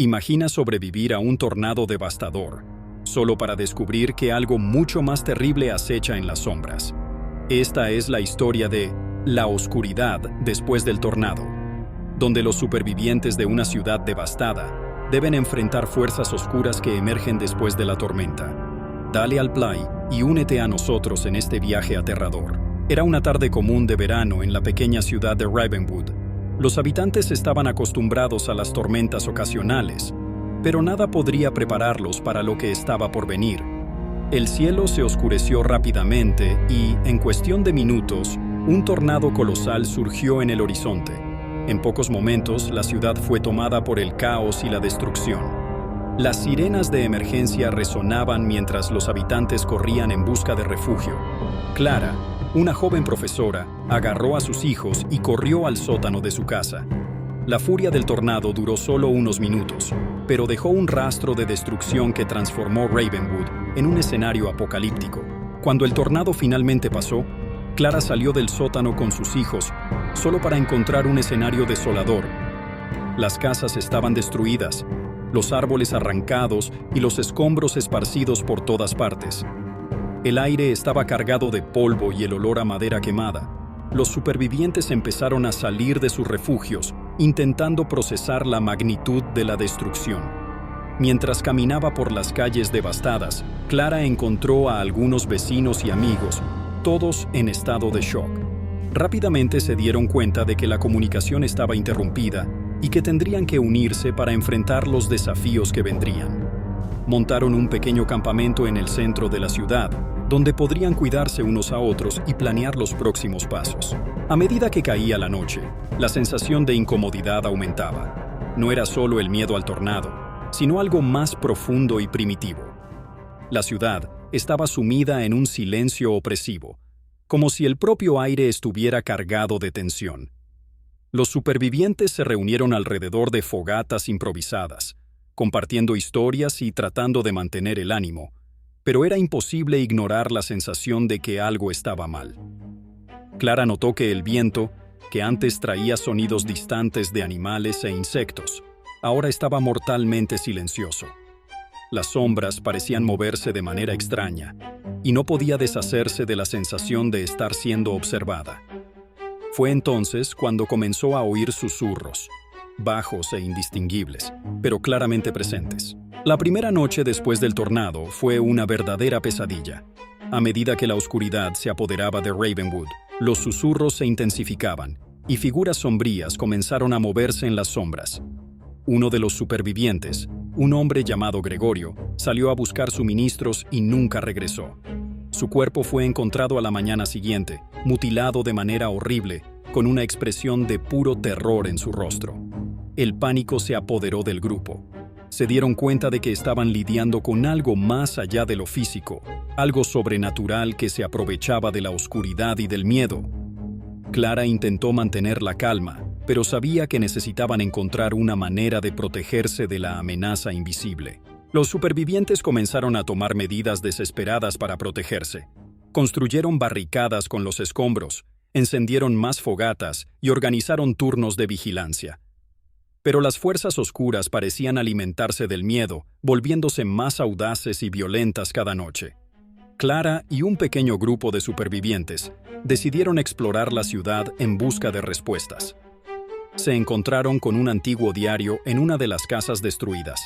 Imagina sobrevivir a un tornado devastador, solo para descubrir que algo mucho más terrible acecha en las sombras. Esta es la historia de La oscuridad después del tornado, donde los supervivientes de una ciudad devastada deben enfrentar fuerzas oscuras que emergen después de la tormenta. Dale al play y únete a nosotros en este viaje aterrador. Era una tarde común de verano en la pequeña ciudad de Ravenwood. Los habitantes estaban acostumbrados a las tormentas ocasionales, pero nada podría prepararlos para lo que estaba por venir. El cielo se oscureció rápidamente y, en cuestión de minutos, un tornado colosal surgió en el horizonte. En pocos momentos, la ciudad fue tomada por el caos y la destrucción. Las sirenas de emergencia resonaban mientras los habitantes corrían en busca de refugio. Clara, una joven profesora, agarró a sus hijos y corrió al sótano de su casa. La furia del tornado duró solo unos minutos, pero dejó un rastro de destrucción que transformó Ravenwood en un escenario apocalíptico. Cuando el tornado finalmente pasó, Clara salió del sótano con sus hijos, solo para encontrar un escenario desolador. Las casas estaban destruidas, los árboles arrancados y los escombros esparcidos por todas partes. El aire estaba cargado de polvo y el olor a madera quemada. Los supervivientes empezaron a salir de sus refugios, intentando procesar la magnitud de la destrucción. Mientras caminaba por las calles devastadas, Clara encontró a algunos vecinos y amigos, todos en estado de shock. Rápidamente se dieron cuenta de que la comunicación estaba interrumpida y que tendrían que unirse para enfrentar los desafíos que vendrían. Montaron un pequeño campamento en el centro de la ciudad, donde podrían cuidarse unos a otros y planear los próximos pasos. A medida que caía la noche, la sensación de incomodidad aumentaba. No era solo el miedo al tornado, sino algo más profundo y primitivo. La ciudad estaba sumida en un silencio opresivo, como si el propio aire estuviera cargado de tensión. Los supervivientes se reunieron alrededor de fogatas improvisadas, compartiendo historias y tratando de mantener el ánimo, pero era imposible ignorar la sensación de que algo estaba mal. Clara notó que el viento, que antes traía sonidos distantes de animales e insectos, ahora estaba mortalmente silencioso. Las sombras parecían moverse de manera extraña, y no podía deshacerse de la sensación de estar siendo observada. Fue entonces cuando comenzó a oír susurros, bajos e indistinguibles, pero claramente presentes. La primera noche después del tornado fue una verdadera pesadilla. A medida que la oscuridad se apoderaba de Ravenwood, los susurros se intensificaban y figuras sombrías comenzaron a moverse en las sombras. Uno de los supervivientes, un hombre llamado Gregorio, salió a buscar suministros y nunca regresó. Su cuerpo fue encontrado a la mañana siguiente, mutilado de manera horrible, con una expresión de puro terror en su rostro. El pánico se apoderó del grupo. Se dieron cuenta de que estaban lidiando con algo más allá de lo físico, algo sobrenatural que se aprovechaba de la oscuridad y del miedo. Clara intentó mantener la calma, pero sabía que necesitaban encontrar una manera de protegerse de la amenaza invisible. Los supervivientes comenzaron a tomar medidas desesperadas para protegerse. Construyeron barricadas con los escombros, encendieron más fogatas y organizaron turnos de vigilancia. Pero las fuerzas oscuras parecían alimentarse del miedo, volviéndose más audaces y violentas cada noche. Clara y un pequeño grupo de supervivientes decidieron explorar la ciudad en busca de respuestas. Se encontraron con un antiguo diario en una de las casas destruidas,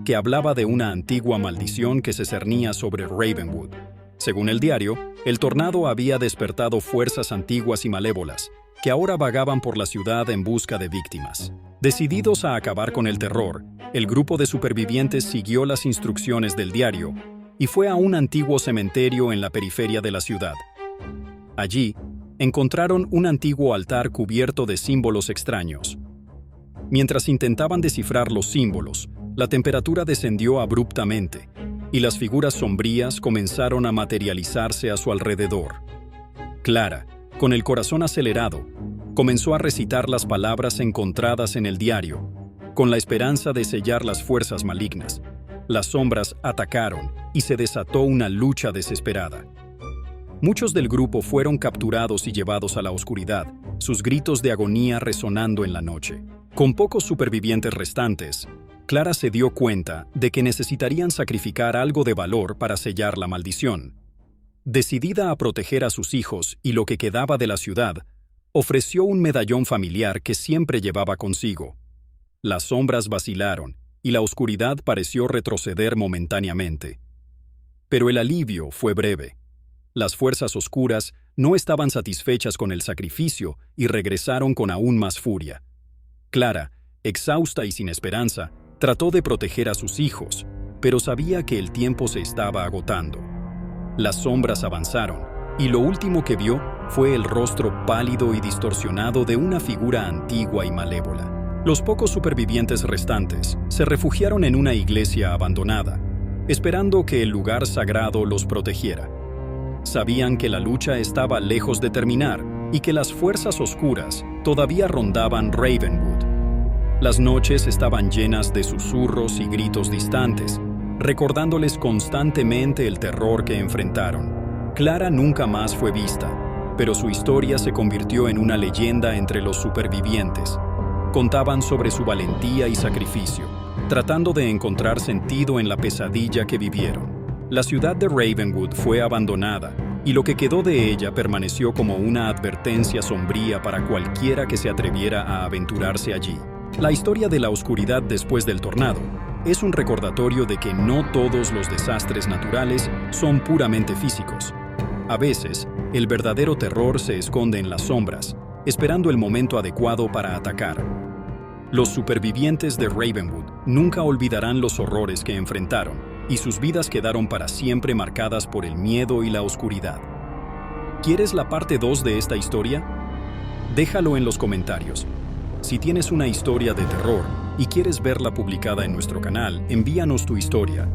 que hablaba de una antigua maldición que se cernía sobre Ravenwood. Según el diario, el tornado había despertado fuerzas antiguas y malévolas, que ahora vagaban por la ciudad en busca de víctimas. Decididos a acabar con el terror, el grupo de supervivientes siguió las instrucciones del diario y fue a un antiguo cementerio en la periferia de la ciudad. Allí, encontraron un antiguo altar cubierto de símbolos extraños. Mientras intentaban descifrar los símbolos, la temperatura descendió abruptamente y las figuras sombrías comenzaron a materializarse a su alrededor. Clara, con el corazón acelerado, comenzó a recitar las palabras encontradas en el diario, con la esperanza de sellar las fuerzas malignas. Las sombras atacaron y se desató una lucha desesperada. Muchos del grupo fueron capturados y llevados a la oscuridad, sus gritos de agonía resonando en la noche. Con pocos supervivientes restantes, Clara se dio cuenta de que necesitarían sacrificar algo de valor para sellar la maldición. Decidida a proteger a sus hijos y lo que quedaba de la ciudad, ofreció un medallón familiar que siempre llevaba consigo. Las sombras vacilaron y la oscuridad pareció retroceder momentáneamente. Pero el alivio fue breve. Las fuerzas oscuras no estaban satisfechas con el sacrificio y regresaron con aún más furia. Clara, exhausta y sin esperanza, trató de proteger a sus hijos, pero sabía que el tiempo se estaba agotando. Las sombras avanzaron, y lo último que vio fue el rostro pálido y distorsionado de una figura antigua y malévola. Los pocos supervivientes restantes se refugiaron en una iglesia abandonada, esperando que el lugar sagrado los protegiera. Sabían que la lucha estaba lejos de terminar y que las fuerzas oscuras todavía rondaban Ravenwood. Las noches estaban llenas de susurros y gritos distantes, recordándoles constantemente el terror que enfrentaron. Clara nunca más fue vista, pero su historia se convirtió en una leyenda entre los supervivientes. Contaban sobre su valentía y sacrificio, tratando de encontrar sentido en la pesadilla que vivieron. La ciudad de Ravenwood fue abandonada, y lo que quedó de ella permaneció como una advertencia sombría para cualquiera que se atreviera a aventurarse allí. La historia de la oscuridad después del tornado es un recordatorio de que no todos los desastres naturales son puramente físicos. A veces, el verdadero terror se esconde en las sombras, esperando el momento adecuado para atacar. Los supervivientes de Ravenwood nunca olvidarán los horrores que enfrentaron, y sus vidas quedaron para siempre marcadas por el miedo y la oscuridad. ¿Quieres la parte 2 de esta historia? Déjalo en los comentarios. Si tienes una historia de terror y quieres verla publicada en nuestro canal, envíanos tu historia